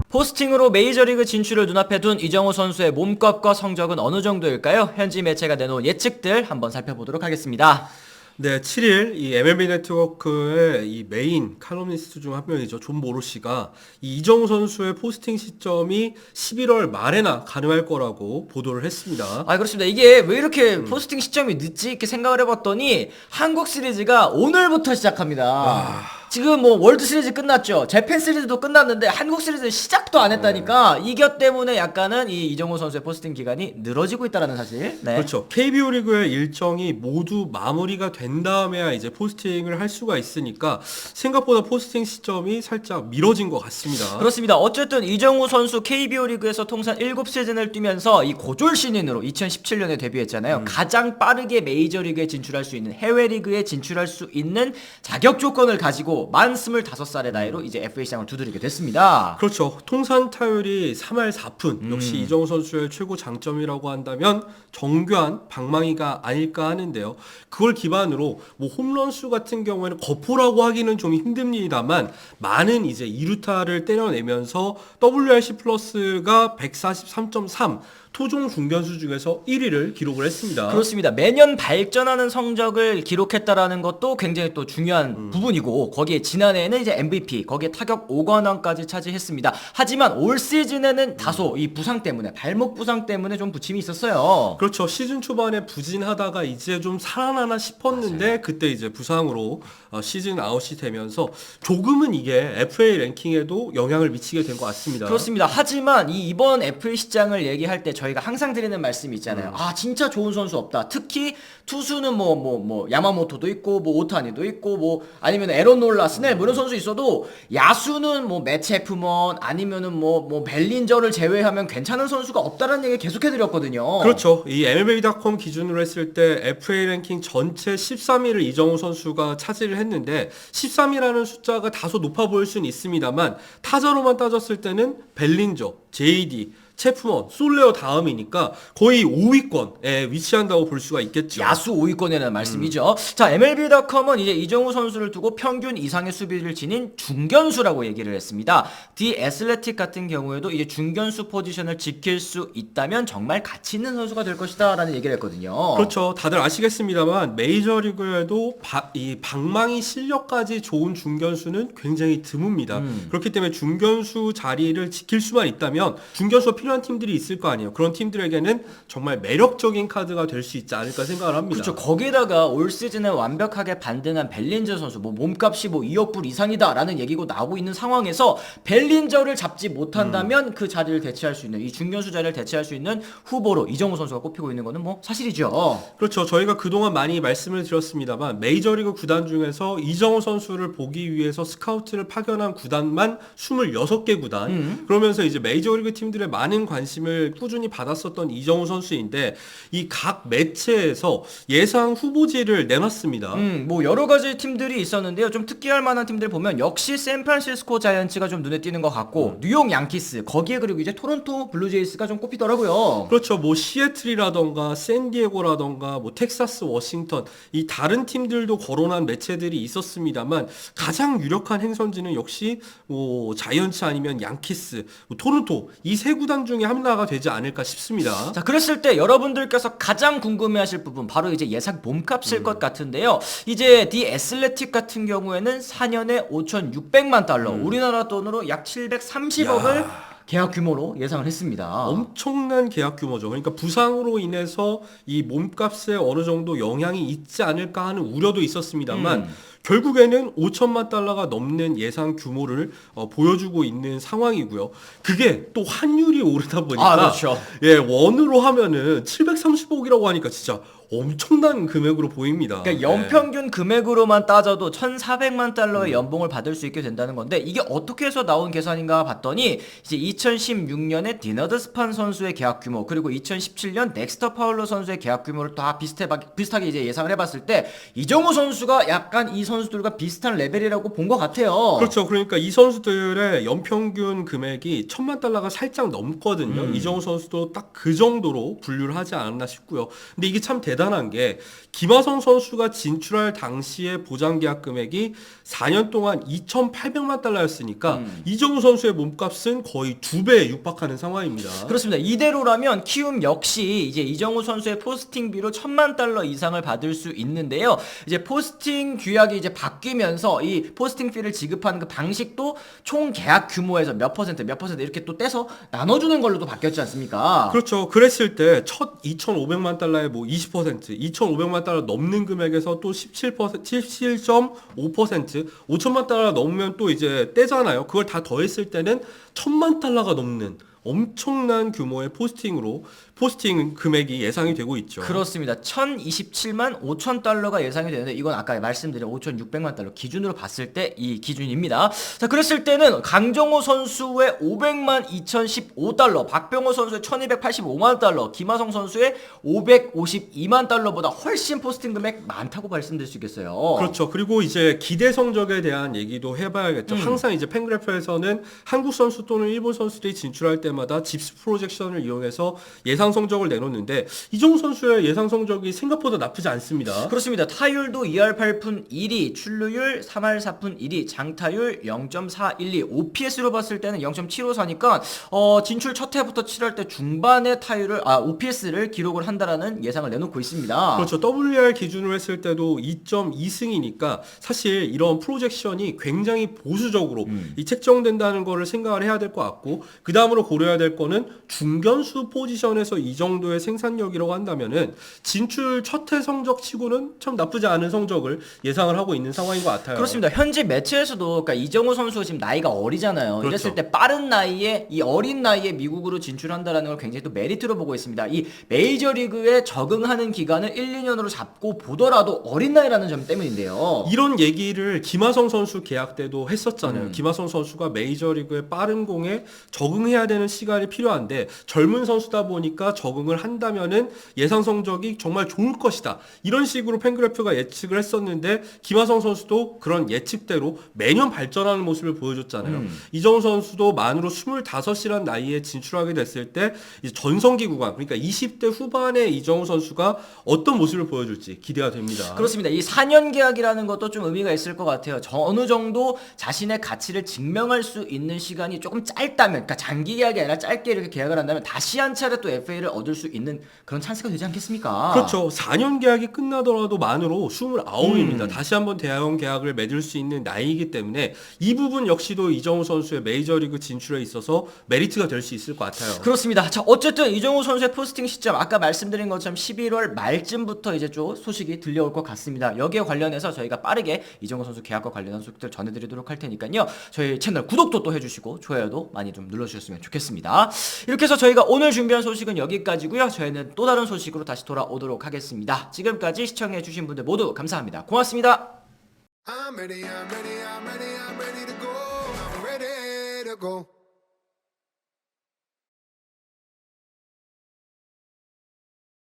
포스팅으로 메이저리그 진출을 눈앞에 둔 이정우 선수의 몸값과 성적은 어느 정도일까요? 현지 매체가 내놓은 예측들 한번 살펴보도록 하겠습니다. 네, 7일 이 MLB 네트워크의 이 메인 칼럼니스트 중 한 명이죠. 존 모로시가 이 이정우 선수의 포스팅 시점이 11월 말에나 가능할 거라고 보도를 했습니다. 그렇습니다. 이게 왜 이렇게 포스팅 시점이 늦지? 이렇게 생각을 해봤더니 한국 시리즈가 오늘부터 시작합니다. 지금 뭐 월드 시리즈 끝났죠. 재팬 시리즈도 끝났는데 한국 시리즈 시작도 안 했다니까 이것 때문에 약간은 이 이정우 선수의 포스팅 기간이 늘어지고 있다라는 사실. 네. 그렇죠. KBO 리그의 일정이 모두 마무리가 된 다음에야 이제 포스팅을 할 수가 있으니까 생각보다 포스팅 시점이 살짝 미뤄진 것 같습니다. 그렇습니다. 어쨌든 이정우 선수 KBO 리그에서 통산 7시즌을 뛰면서 이 고졸 신인으로 2017년에 데뷔했잖아요. 가장 빠르게 메이저리그에 진출할 수 있는 해외 리그에 진출할 수 있는 자격 조건을 가지고 만 25살의 나이로 이제 FA 시장을 두드리게 됐습니다. 그렇죠. 통산 타율이 3할 4푼. 역시 이정우 선수의 최고 장점이라고 한다면 정교한 방망이가 아닐까 하는데요. 그걸 기반으로 뭐 홈런수 같은 경우에는 거포라고 하기는 좀 힘듭니다만 많은 이제 2루타를 때려내면서 WRC 플러스가 143.3 토종 중견수 중에서 1위를 기록을 했습니다. 그렇습니다. 매년 발전하는 성적을 기록했다라는 것도 굉장히 또 중요한 부분이고 거기에 지난해에는 이제 MVP, 거기에 타격 5관왕까지 차지했습니다. 하지만 올 시즌에는 다소 이 부상 때문에 발목 부상 때문에 좀 부침이 있었어요. 그렇죠. 시즌 초반에 부진하다가 이제 좀 살아나나 싶었는데 맞아요. 그때 이제 부상으로 시즌 아웃이 되면서 조금은 이게 FA 랭킹에도 영향을 미치게 된 것 같습니다. 그렇습니다. 하지만 이번 FA 시장을 얘기할 때 저희가 항상 드리는 말씀이 있잖아요. 진짜 좋은 선수 없다. 특히 투수는 뭐 야마모토도 있고 뭐 오타니도 있고 뭐 아니면 에런 놀라, 스넬 뭐 이런 선수 있어도 야수는 뭐 매치 해프먼 아니면은 뭐 벨린저를 제외하면 괜찮은 선수가 없다라는 얘기 계속해 드렸거든요. 그렇죠. 이 MLB.com 기준으로 했을 때 FA 랭킹 전체 13위를 이정우 선수가 차지를 했는데 13위라는 숫자가 다소 높아 보일 수는 있습니다만 타자로만 따졌을 때는 벨린저, JD, 체프먼, 솔레어 다음이니까 거의 5위권에 위치한다고 볼 수가 있겠죠. 야수 5위권이라는 말씀이죠. 자, MLB.com은 이제 이정우 선수를 두고 평균 이상의 수비를 지닌 중견수라고 얘기를 했습니다. 디 애슬레틱 같은 경우에도 이제 중견수 포지션을 지킬 수 있다면 정말 가치 있는 선수가 될 것이다 라는 얘기를 했거든요. 그렇죠. 다들 아시겠습니다만 메이저리그에도 이 방망이 실력까지 좋은 중견수는 굉장히 드뭅니다. 그렇기 때문에 중견수 자리를 지킬 수만 있다면 중견수가 필요한 팀들이 있을 거 아니에요. 그런 팀들에게는 정말 매력적인 카드가 될 수 있지 않을까 생각을 합니다. 그렇죠. 거기다가 올 시즌에 완벽하게 반등한 벨린저 선수, 뭐 몸값이 뭐 2억 불 이상이다라는 얘기고 나오고 있는 상황에서 벨린저를 잡지 못한다면 그 자리를 대체할 수 있는 이 중견수 자리를 대체할 수 있는 후보로 이정우 선수가 꼽히고 있는 거는 뭐 사실이죠. 그렇죠. 저희가 그동안 많이 말씀을 드렸습니다만 메이저리그 구단 중에서 이정우 선수를 보기 위해서 스카우트를 파견한 구단만 26개 구단. 그러면서 이제 메이저리그 팀들의 많은 관심을 꾸준히 받았었던 이정우 선수인데 이 각 매체에서 예상 후보지를 내놨습니다. 뭐 여러 가지 팀들이 있었는데요. 좀 특기할 만한 팀들 보면 역시 샌프란시스코 자이언츠가 좀 눈에 띄는 것 같고 뉴욕 양키스 거기에 그리고 이제 토론토 블루제이스가 좀 꼽히더라고요. 그렇죠. 뭐 시애틀이라던가 샌디에고라던가 뭐 텍사스, 워싱턴 이 다른 팀들도 거론한 매체들이 있었습니다만 가장 유력한 행선지는 역시 뭐 자이언츠 아니면 양키스, 뭐 토론토 이 세 구단 중에 하나가 되지 않을까 싶습니다. 자, 그랬을 때 여러분들께서 가장 궁금해하실 부분 바로 이제 예상 몸값일 것 같은데요. 이제 디 애슬레틱 같은 경우에는 4년에 5,600만 달러, 우리나라 돈으로 약 730억을 계약 규모로 예상을 했습니다. 엄청난 계약 규모죠. 그러니까 부상으로 인해서 이 몸값에 어느 정도 영향이 있지 않을까 하는 우려도 있었습니다만 결국에는 5천만 달러가 넘는 예상 규모를 보여주고 있는 상황이고요. 그게 또 환율이 오르다 보니까 그렇죠. 원으로 하면은 730억이라고 하니까 진짜 엄청난 금액으로 보입니다. 그러니까 연평균 금액으로만 따져도 1,400만 달러의 연봉을 받을 수 있게 된다는 건데 이게 어떻게 해서 나온 계산인가 봤더니 이제 2016년에 디너드 스판 선수의 계약 규모 그리고 2017년 넥스터 파울러 선수의 계약 규모를 다 비슷하게 이제 예상을 해봤을 때 이정우 선수가 약간 이 선수들과 비슷한 레벨이라고 본 것 같아요. 그렇죠. 그러니까 이 선수들의 연평균 금액이 1,000만 달러가 살짝 넘거든요. 이정우 선수도 딱 그 정도로 분류를 하지 않았나 싶고요. 근데 이게 참 대단한 대단한 게 김하성 선수가 진출할 당시의 보장 계약 금액이 4년 동안 2,800만 달러였으니까 이정우 선수의 몸값은 거의 2배에 육박하는 상황입니다. 그렇습니다. 이대로라면 키움 역시 이제 이정우 선수의 포스팅비로 1,000만 달러 이상을 받을 수 있는데요. 이제 포스팅 규약이 이제 바뀌면서 이 포스팅 피를 지급하는 그 방식도 총 계약 규모에서 몇 퍼센트 이렇게 또 떼서 나눠주는 걸로도 바뀌었지 않습니까? 그렇죠. 그랬을 때 첫 2,500만 달러의 뭐 20%, 2,500만 달러 넘는 금액에서 또 17%, 17.5%, 5천만 달러 넘으면 또 이제 떼잖아요. 그걸 다 더했을 때는 1,000만 달러가 넘는 엄청난 규모의 포스팅 금액이 예상이 되고 있죠. 그렇습니다. 1,027만 5천 달러가 예상이 되는데 이건 아까 말씀드린 5,600만 달러 기준으로 봤을 때 이 기준입니다. 자, 그랬을 때는 강정호 선수의 500만 2,015달러, 박병호 선수의 1,285만 달러, 김하성 선수의 552만 달러보다 훨씬 포스팅 금액 많다고 말씀드릴 수 있겠어요. 그렇죠. 그리고 이제 기대 성적에 대한 얘기도 해봐야겠죠. 항상 이제 팬그래프에서는 한국 선수 또는 일본 선수들이 진출할 때마다 집스 프로젝션을 이용해서 예상 성적을 내놓는데 이정우 선수의 예상 성적이 생각보다 나쁘지 않습니다. 그렇습니다. 타율도 2할 8푼 1위, 출루율 3할 4푼 1위, 장타율 0.412, OPS로 봤을 때는 0.754니까 진출 첫 해부터 7할 때 중반의 OPS를 기록을 한다라는 예상을 내놓고 있습니다. 그렇죠. WR 기준으로 했을 때도 2.2승이니까 사실 이런 프로젝션이 굉장히 보수적으로 이 책정된다는 거를 생각을 해야 될 것 같고 그 다음으로 고려해야 될 거는 중견수 포지션에서 이 정도의 생산력이라고 한다면은 진출 첫 해 성적 치고는 참 나쁘지 않은 성적을 예상을 하고 있는 상황인 것 같아요. 그렇습니다. 현재 매체에서도 그러니까 이정우 선수가 지금 나이가 어리잖아요. 그렇죠. 이랬을 때 빠른 나이에 이 어린 나이에 미국으로 진출한다라는 걸 굉장히 또 메리트로 보고 있습니다. 이 메이저리그에 적응하는 기간을 1, 2년으로 잡고 보더라도 어린 나이라는 점 때문인데요. 이런 얘기를 김하성 선수 계약 때도 했었잖아요. 김하성 선수가 메이저리그의 빠른 공에 적응해야 되는 시간이 필요한데 젊은 선수다 보니까 적응을 한다면은 예상 성적이 정말 좋을 것이다. 이런 식으로 팬그래프가 예측을 했었는데 김하성 선수도 그런 예측대로 매년 발전하는 모습을 보여줬잖아요. 이정우 선수도 만으로 25이라는 나이에 진출하게 됐을 때 이제 전성기 구간 그러니까 20대 후반에 이정우 선수가 어떤 모습을 보여줄지 기대가 됩니다. 그렇습니다. 이 4년 계약이라는 것도 좀 의미가 있을 것 같아요. 어느 정도 자신의 가치를 증명할 수 있는 시간이 조금 짧다면, 그러니까 장기 계약이 아니라 짧게 이렇게 계약을 한다면 다시 한 차례 또 FA를 얻을 수 있는 그런 찬스가 되지 않겠습니까? 그렇죠. 4년 계약이 끝나더라도 만으로 29입니다. 다시 한번 대형 계약을 맺을 수 있는 나이이기 때문에 이 부분 역시도 이정우 선수의 메이저리그 진출에 있어서 메리트가 될 수 있을 것 같아요. 그렇습니다. 자, 어쨌든 이정우 선수의 포스팅 시점 아까 말씀드린 것처럼 11월 말쯤부터 이제 좀 소식이 들려올 것 같습니다. 여기에 관련해서 저희가 빠르게 이정우 선수 계약과 관련한 소식들 전해드리도록 할 테니까요. 저희 채널 구독도 또 해주시고 좋아요도 많이 좀 눌러주셨으면 좋겠습니다. 이렇게 해서 저희가 오늘 준비한 소식은 여기까지고요. 저희는 또 다른 소식으로 다시 돌아오도록 하겠습니다. 지금까지 시청해주신 분들 모두 감사합니다. 고맙습니다. I'm ready to go. I'm ready to go.